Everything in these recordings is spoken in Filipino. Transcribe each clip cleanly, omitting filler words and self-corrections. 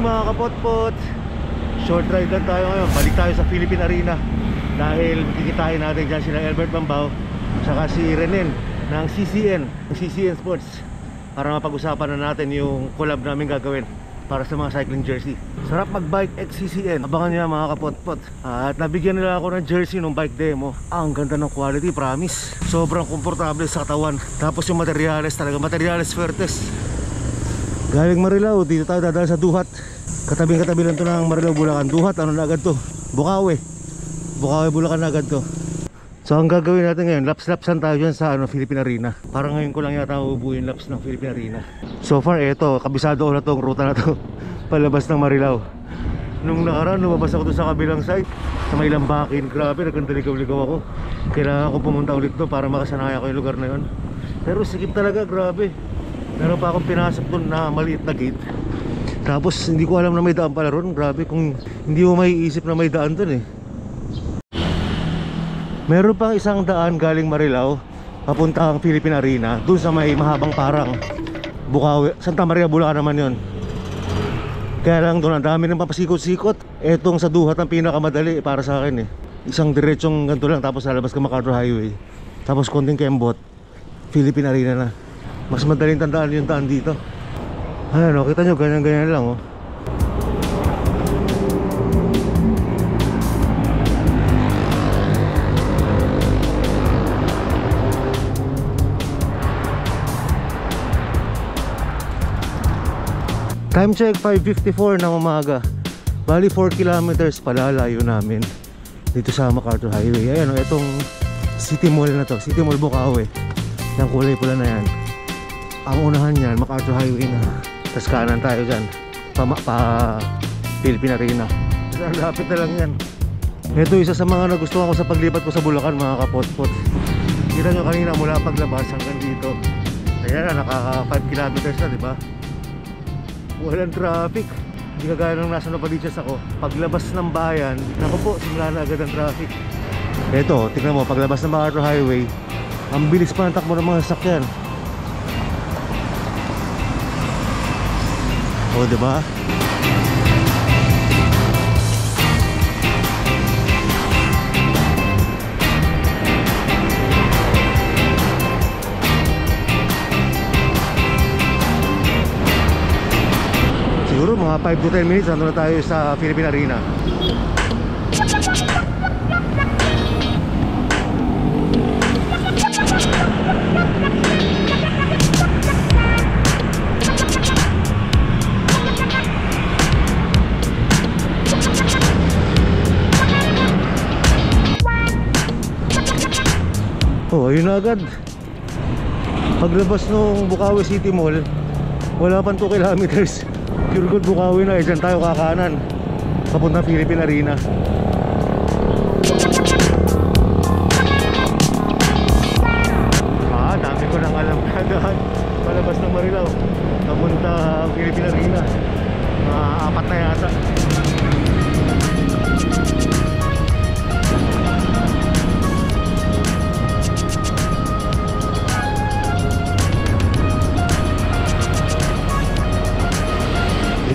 mga kapotpot, short ride lang tayo ngayon. Balik tayo sa Philippine Arena dahil kikitain natin dyan sila Albert Bambao saka si Renen ng CCN Sports para mapag-usapan na natin yung collab namin gagawin para sa mga cycling jersey. Sarap mag-bike ex CCN. Abangan nyo mga kapotpot. At nabigyan nila ako ng jersey nung bike demo. Ang ganda ng quality, promise. Sobrang komportable sa katawan. Tapos yung materials talaga, materials fuertes. Galing Marilao, dito tayo dadala sa Duhat. Katabing-katabi lang to ng Marilao, Bulacan. Duhat, ano na agad to? Bukawi, Bulacan na agad to. So ang gagawin natin ngayon, laps-lapsan tayo dyan sa Philippine Arena. Parang ngayon ko lang yata ubuo yung laps ng Philippine Arena. So far, eto, kabisado ko na tong ruta na to palabas ng Marilao. Nung nakaraan, lumabas ako doon sa kabilang side sa may Lambakin. Grabe, nagkandaligaw-ligaw ako. Kailangan ko pumunta ulit doon para makasanaya ko yung lugar na yun. Pero sikip talaga, grabe. Meron pa akong pinasok doon na maliit na gate. Tapos hindi ko alam na may daan pala ron. Grabe, kung hindi mo maiisip na may daan doon eh. Meron pang isang daan galing Marilao papuntang Philippine Arena, doon sa may mahabang parang Bukawi, Santa Maria, Bulacan naman yon. Kaya lang doon ang dami ng papasikot-sikot. Etong sa Duhat ang pinakamadali para sa akin eh. Isang diretsong ganito lang, tapos lalabas ka MacArthur Highway, tapos konting kembot, Philippine Arena na. Mas madaling tandaan yung daan dito. Ayan o, kita nyo, ganyan-ganyan lang o. Time check 5:54 ng umaga. Bali 4 kilometers palalayo namin dito sa MacArthur Highway. Ayan o, itong City Mall na to, City Mall Bukawi. Yung kulay pula na yan. Ang unahan yan, MacArthur Highway na. Tapos kanan tayo dyan pa Philippine Arena. Ang lapit na lang yan. Ito isa sa mga nagustuhan ko sa paglipat ko sa Bulacan mga kapotpot. Kita nyo kanina mula paglabas hanggang dito. Ayan na, naka 5 kilometers na, diba? Walang traffic. Hindi kagaya nung nasa Novaliches ako. Paglabas ng bayan, naku po, simula na agad ang traffic. Ito, tingnan mo, paglabas ng MacArthur Highway, ang bilis pa ng takbo ng mga sasakyan. O, diba? Siguro mga 5 to 10 minutes nandun na tayo sa Philippine Arena. Oh, ayun na agad. Paglabas nung Bukawi City Mall, wala pang 2 kilometers. Pure gold Bukawi na, dyan tayo kakanan papunta Philippine Arena. Dami ko nang alam na daan palabas ng Marilao papunta Philippine Arena. Mga 4 na yata.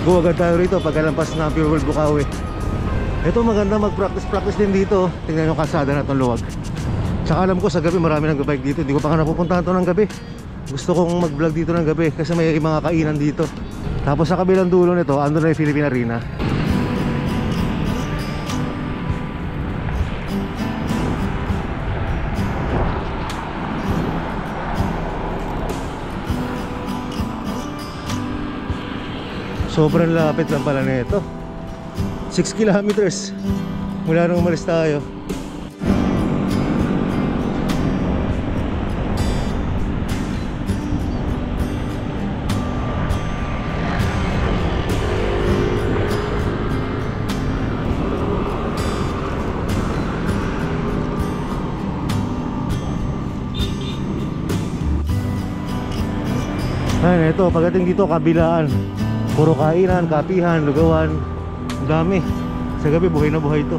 Go agad tayo rito pagkalampas ng Pure Gold Bukawi. Ito maganda mag-practice din dito. Tingnan yung kalsada na itong luwag. Tsaka alam ko sa gabi marami nag-bike dito. Hindi ko pa nga napupuntahan ito ng gabi. Gusto kong mag-vlog dito ng gabi kasi may mga kainan dito. Tapos sa kabilang dulo nito, ando na yung Philippine Arena. Sobrang lapit lang pala nito. 6 kilometers mula nung umalis tayo. Ayan, ito, pagdating dito kabilaan, puro kainan, kapihan, lugawan. Ang dami. Sa gabi buhay na buhay ito.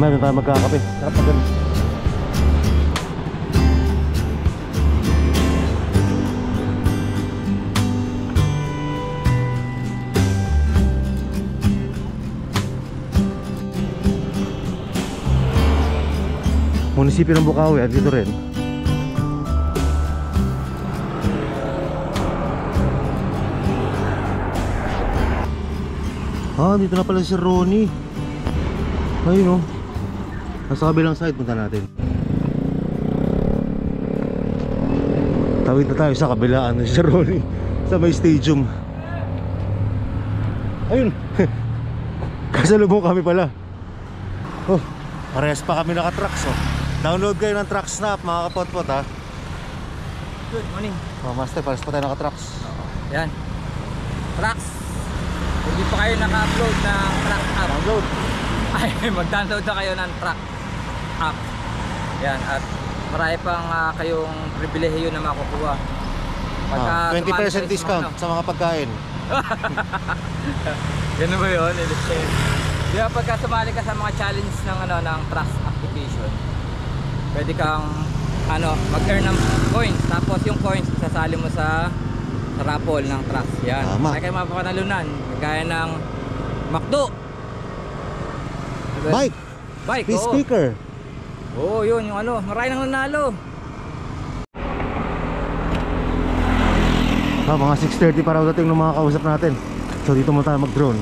mamaya doon tayo magkakape. Sarap na ganun. Munisipyo ng Bukawi at dito rin. Dito na pala si Ronnie. Ayun, oh. Nasa kabilang side, punta natin. Tawid na tayo sa kabilaan si Ronnie, sa may stadium. Ayun. Kasalubong kami pala. Oh, parehas pa kami naka-trucks, oh. Download kayo ng Truck Snap, mga kapotpot, ha. Good morning. Master, parehas pa tayo naka-trucks. Yan, trucks. Hindi pa kayo naka-upload ng Truck app. Download. Ay, mag-download na kayo ng Truck app. Yan, at marami pang kayong pribilehiyo na makukuha. 20% discount sa mga pagkain. Ganun ba yun? Di ba pagka sumali ka sa mga challenge ng, ng Truck application, pwede kang mag-earn ng coins. Tapos yung coins sasali mo sa raffle ng trucks. Yan. May kayo mapapanalunan. Gaya ng McDo. Bike. Oo. Speaker. Oo, yun yung marami nang nanalo. Mga 6:30 para dating ng mga kausap natin. So dito mo tayo mag-drone.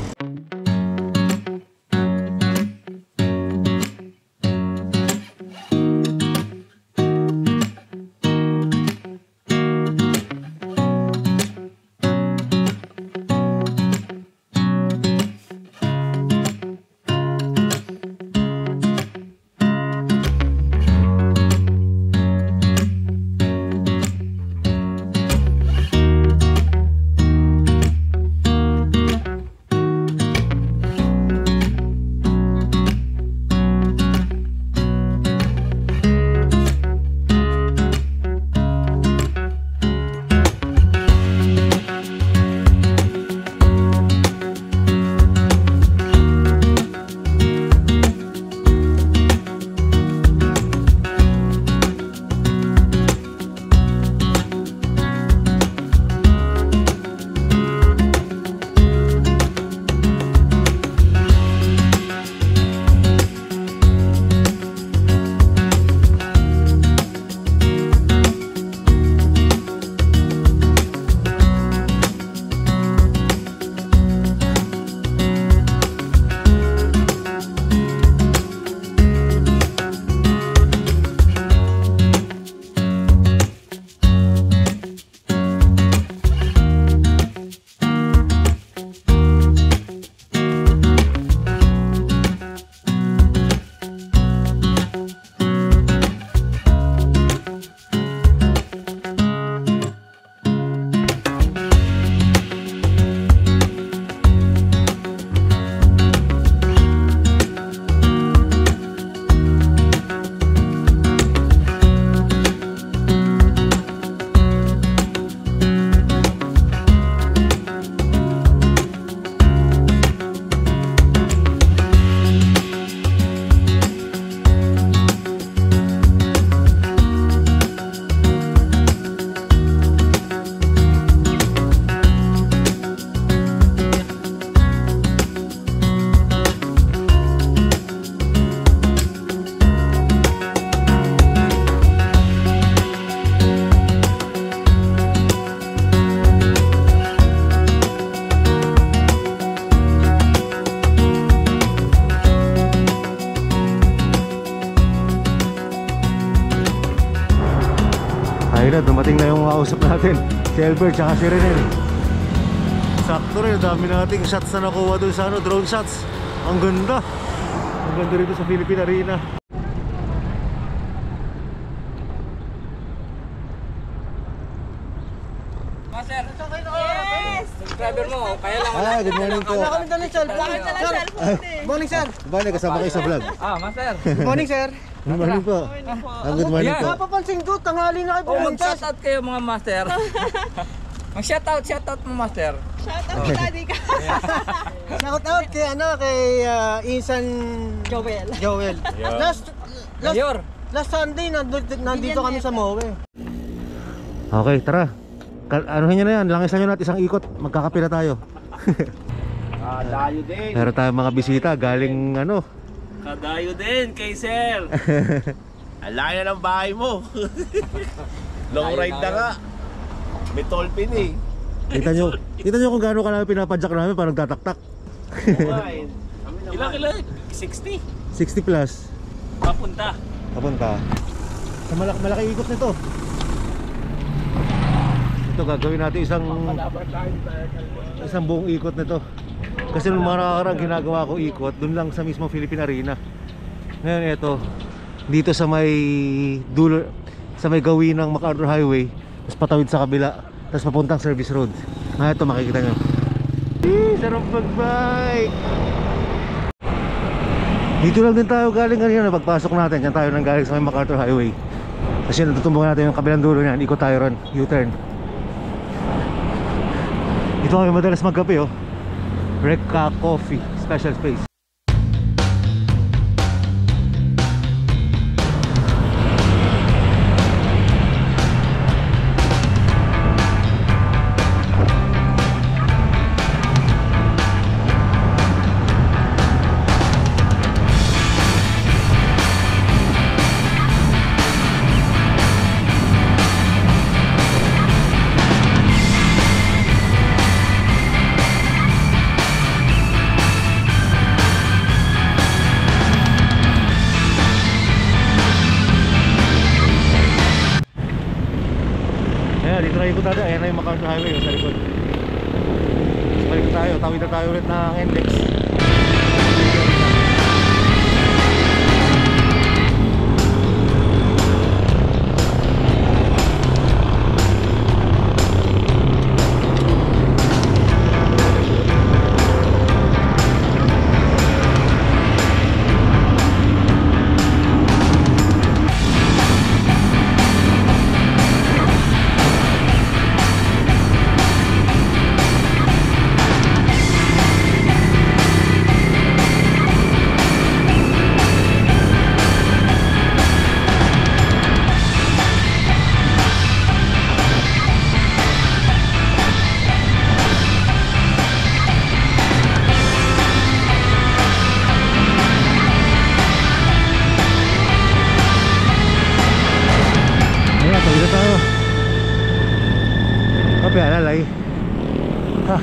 Ayun na, dumating na yung kausap natin, si Albert tsaka si Renel. Sakto rin, dami nating shots na nakuha doon sa drone shots. Ang ganda. Ang ganda rito sa Philippine Arena. Master, yes! Subscriber mo, kaya lang good morning po. Wala kami dalang cellphone. Good morning, sir. Bale, kasama kayo sa vlog. Master. Good morning, sir. Good morning po. Good morning po. Napapansin ko, tanghali na kayo. Mag-shoutout kayo mga master. Mag-shoutout mo, Master. Shoutout kay Daddy ka. Shout out kay kay Insan Joel. Mayor. Last Sunday nandito kami sa Moe. Okay, tara. Anuhin nyo na yan, langisan nyo natin isang ikot. Magkakape na tayo. Kadayo din. Meron tayong mga bisita galing ano. Kadayo din kay Sir. Alaya ng bahay mo. Long ride na nga. May tolpin eh. Kita nyo kung gaano kalami pinapadyak namin para nagtataktak. Ilang kilo? 60? 60 plus. Papunta. Papunta. Sa malaki ikot nito. Ito gagawin natin isang buong ikot nito. Kasi nung mga nakaraan ginagawa ko ikot doon lang sa mismong Philippine Arena. Ngayon ito dito sa may dulo, sa may gawin ng MacArthur Highway, tapos patawid sa kabila, tapos papuntang service road. Ito makikita nyo. Sarap mag-bike. Dito lang din tayo galing kanina. Pagpasok natin, dyan tayo nang galing sa may MacArthur Highway. Kasi natutumbong natin yung kabilang dulo niyan. Ikot tayo ron, U-turn. Dito kami madalas magkape oh. Recca Coffee, special space. Dito na ikot tayo, ayan na yung MacArthur Highway sa likod. So, balik na tayo, tawid na tayo ulit ng NLEX. Kape alalay. Ha.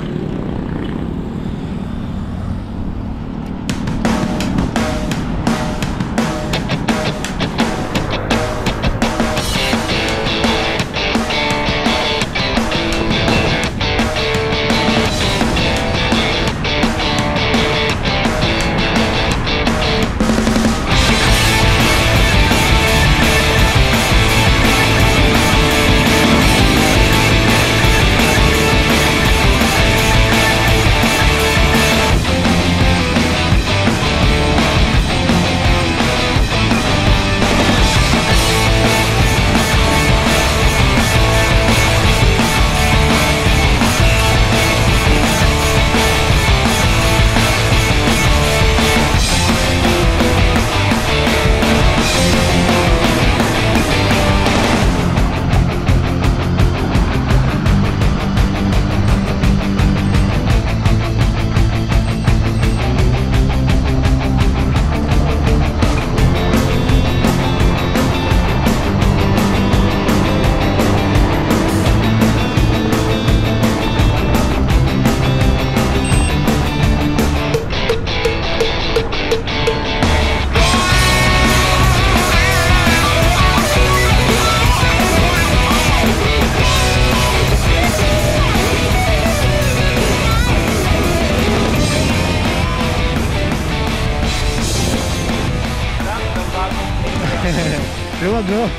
Luwag, no?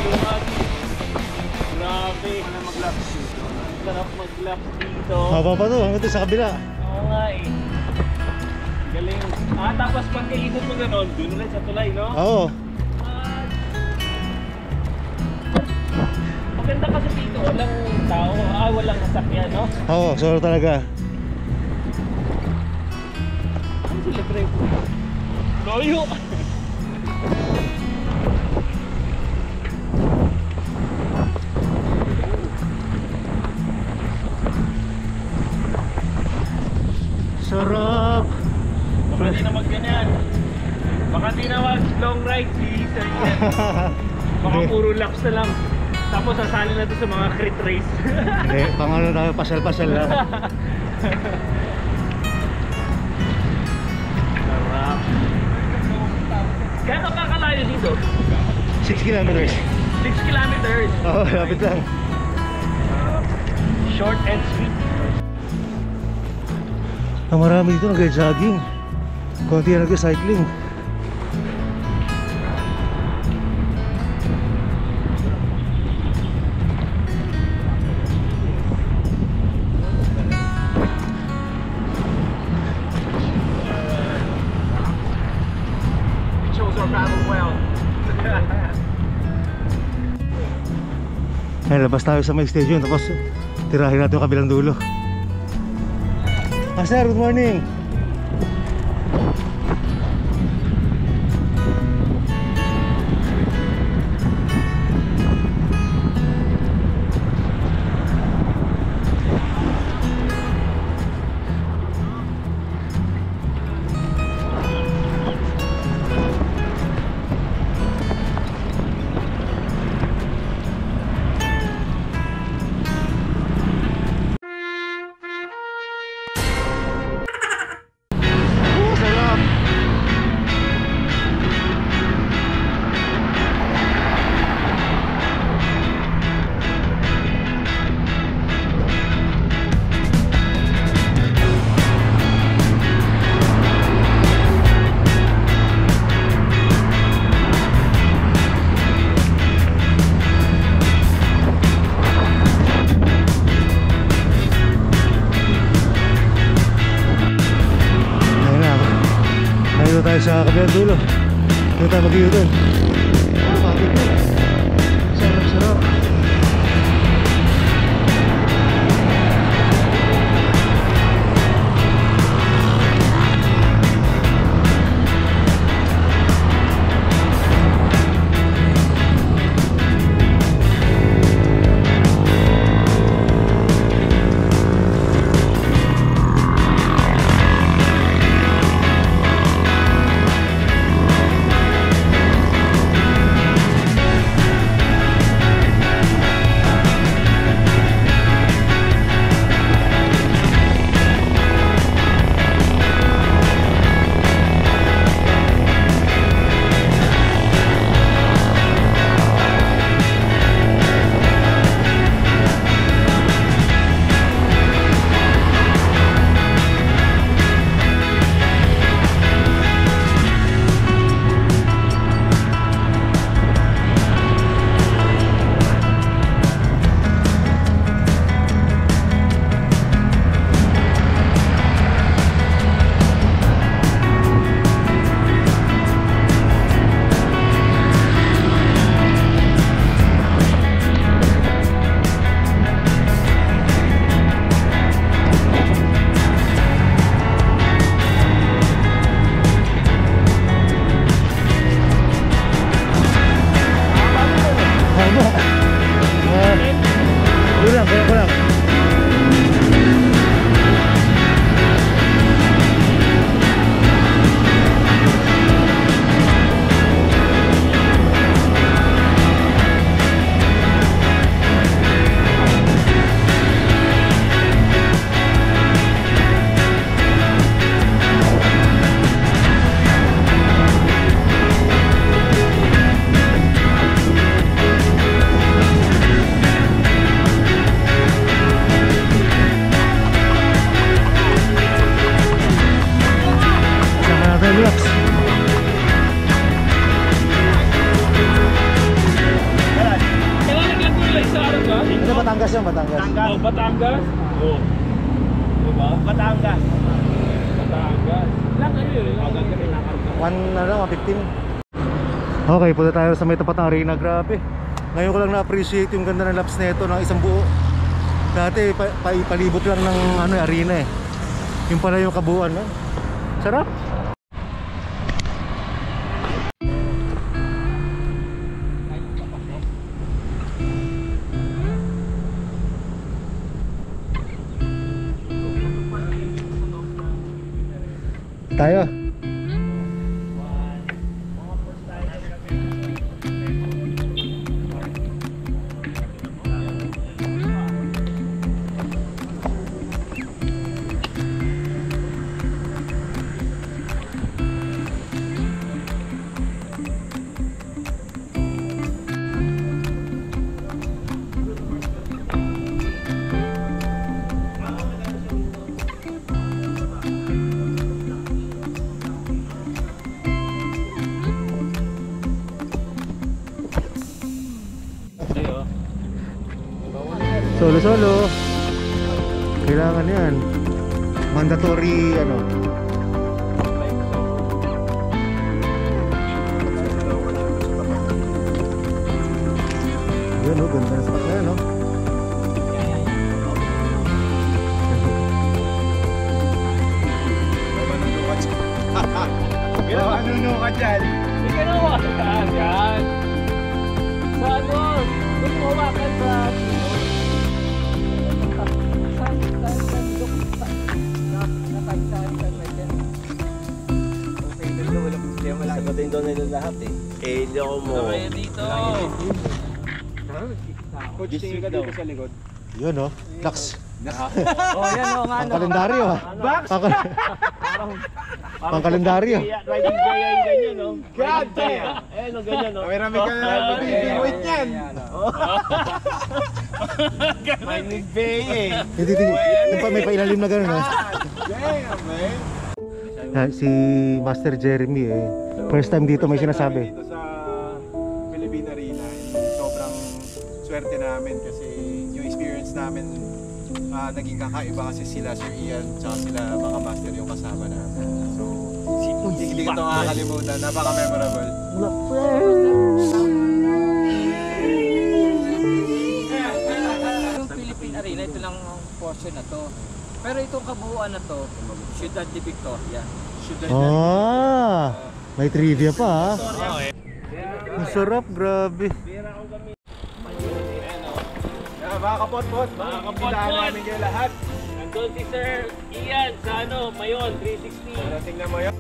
Luwag. Grabe na mag-laps dito. Sarap mag-laps dito. Haba pa to, hanggang sa kabila. Oo nga eh. Galing. Tapos pagkaikot mo gano'n, dun ulit sa tulay, no? Oo. Maganda kasi dito, walang tao, walang sasakyan, no? Oo, solo talaga. Ano sila, pre? Loyo! Sarap. Baka di na magganyan. Baka di na mag long ride si Sir Ian. Baka puro laps na lang. Tapos sasali na to sa mga crit race. Hindi, pang ano tayo, pasal-pasal lang. Sarap. Gano'n kakalayo dito? 6 kilometers. 6 kilometers. Oo, lapit lang. Short and sweet. Marami dito nag-jogging. Konti na nag-cycling. Chose our battle well. Ayun, labas tayo sa may station. Tapos tirahin natin yung kabilang dulo. Sir, good morning. Sa kabilang dulo. Dito tayo mag-iutan. Sarap-sarap. Batangas yun, Batangas. Oh, Batangas? Oo. Diba? Batangas. Batangas. Lang ano yun? Agad ka rin nakarga. 115. Okay, punta tayo sa may tapat ng arena. Grabe. Ngayon ko lang na-appreciate yung ganda ng laps nito ng isang buo. Dati palibot lang ng ano, arena eh. Yung pala yung kabuuan, no? Sarap. Tayo. Solo-solo. Kailangan yan. Mandatory ano. Yun o, ganda na spot na yan o. Manuno ka dyan. Hindi ka naman. Yan. Sa ano? Kung humakan sa... Sagutin daw nila lahat eh. Eh, hindi ako mo. Kaya dito. Coach, tingin ka dito sa likod. Yun o, Dax. Oh, yan o nga Pang kalendaryo ha. Box! Pang kalendaryo. Riding Bea yung ganyan, no? God damn! Eh, no, ganyan, no? Marami ka na wait yan. Riding Bea eh. Hindi, may pailalim na gano'n ha. Damn, man! Si Master Jeremy eh. First time dito may sinasabi. Dito sa Philippine Arena, sobrang swerte namin kasi yung experience namin naging kakaiba kasi sila Sir Ian tsaka sila mga master yung kasama namin. So, hindi ko ito makakalimutan. Napaka-memorable. Yung Philippine Arena, ito lang ang portion na to. Pero itong kabuuan na to, Ciudad de Victoria. May trivia pa ha. Ang sarap, grabe. Mga kapot-pot, kitaan namin kayo lahat. Nandun si Sir Ian sa ano, Mayon, 360. Tingnan mo yun.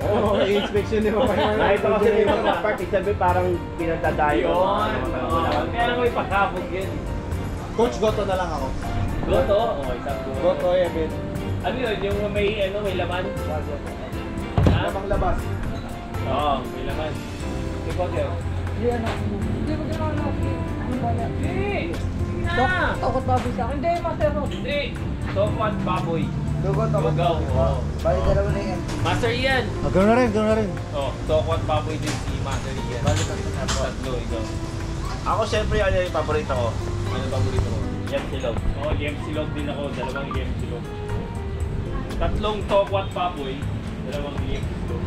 Oo, i-inspection niyo pa yun. Ito kasi may mga part, isabi parang pinagdadayo. Yun. Kaya lang may pakabog yun. Coach, goto na lang ako. Goto? Okay, sabi ko. Goto, Evan. Ano yun? Yung may laman? Ha? Lamang labas. Oo, may laman. Ikaw, Teo? Hindi mo ginawa na. Ano ba yan? Hindi! Sige na! Takot baboy sa akin. Hindi, Master Rob. Hindi! Sokwan baboy. Dugot Lugaw. Oo. Bali, dalawa na yan. Master Ian! Gano'n na rin, gano'n na rin. Oh, sokwan baboy din si Master Ian. Bali, tatlo. Ikaw. Ako syempre ano yung paborito ko. Ano paborito mo? Yem silog. Oo, yem silog din ako. Dalawang yem silog. Tatlong tokwat baboy. Dalawang yem silog.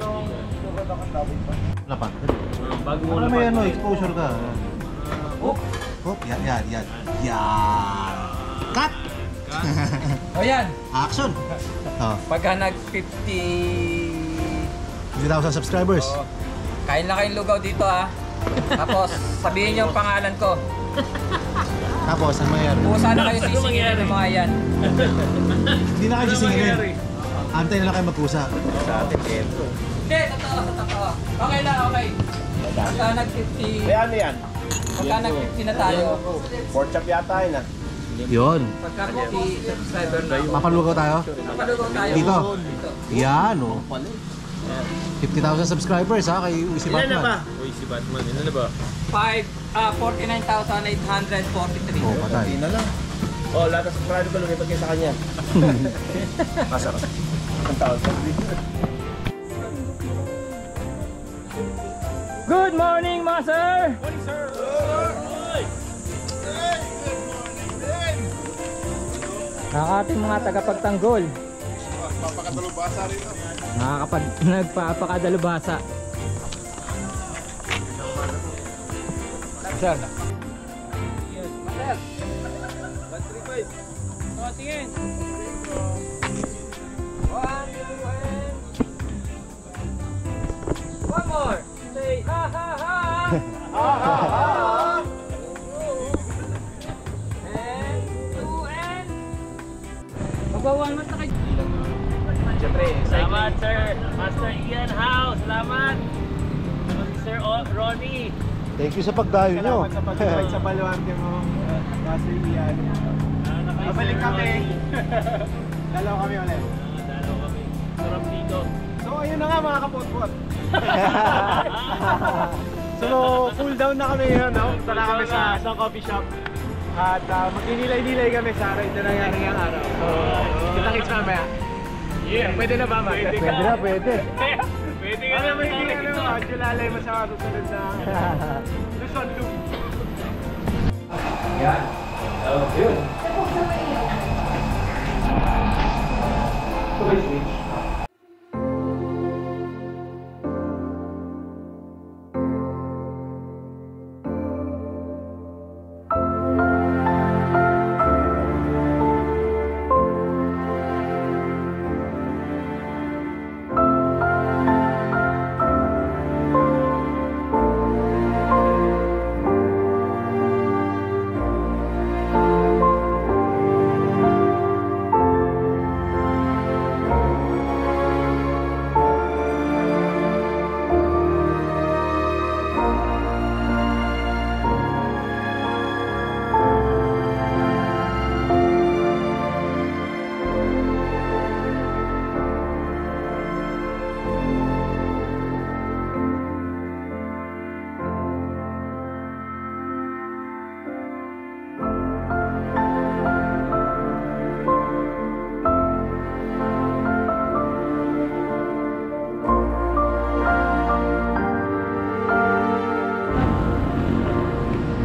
Dugot ako tabit pa. Lapat. Bago mo Ano may ano, exposure ka. Oh! Yan. Cut! O yan, Action! Oh, pagka nag 50,000 subscribers. kain na kayong lugaw dito ha. Tapos sabihin niyo yung pangalan ko. Tapos, ano mangyayari? Pusa na kayo sisingin ng mga yan. Hindi na kayo sisingilin. Antay na lang kayo magkusa. Sa atin, Kento. Hindi, totoo. Okay na, okay. Pagka nag 50, Kaya ano yan? pagka nag 50 na tayo. Pork chop yata yun ah. Yun. Pagka 50 subscriber na. Papalugaw tayo? Papalugaw tayo. Dito? Dito. Yan, oh. 50,000 subscribers ha, kay Uzi Batman. Uy, si Batman. Ilan na ba? 49,843. Oh, patay. Hindi na lang. Oh, lahat ng subscriber ko lumipad kayo sa kanya. Masarap. Ang tawag sa video. Good morning, Master! Ang ating mga tagapagtanggol. Papakatalubasa rin ito. Nagpapakadalubhasa. Sir. Master. 135. O, tingin. 1, 2, and... One more. Say, ha, ha, ha. Ha, ha, ha. And 2, and... Magbawan mo sa kayo. Siyempre, Salamat sir, Master Ian House. Salamat. Sir Ronnie. Thank you sa pagdayo nyo. Salamat sa pag-invite sa baluarte mo, Master Ian. Babalik kami. Dalaw kami ulit. Dalaw kami. Sarap dito. So ayun na nga mga kapotpot. So cool down na kami yun, no? Tara kami sa coffee shop. At magninilay-nilay kami sa ride na nangyari ngayong araw. So kita-kits mamaya. Yeah. Pwede na ba, Master? Pwede na, pwede. Pwede ka Ano na ba hindi julalay mo sa susunod na Luzon Loop. Yan. Oh, yun.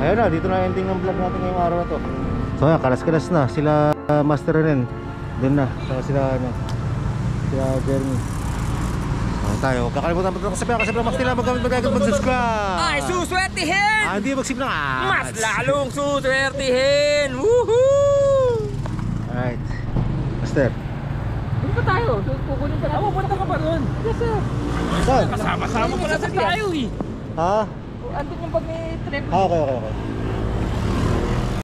Ayun na, dito na ending ng vlog natin ngayong araw na to. So yan, kalas-kalas na. Sila Master rin. Doon na. Sila Jeremy. Tayo, huwag kakalimutan mo ito kasabihan mas nila mag-subscribe. Ay, suswertihin! Hindi mag-sip ng ads. Mas lalong suswertihin! Woohoo! Alright. Master. Doon pa tayo. Kukunin pa natin. Punta ka pa doon. Yes, sir. Saan? Kasama-sama ko na sa tayo eh. Ha? Andun yung pag may trip. Okay.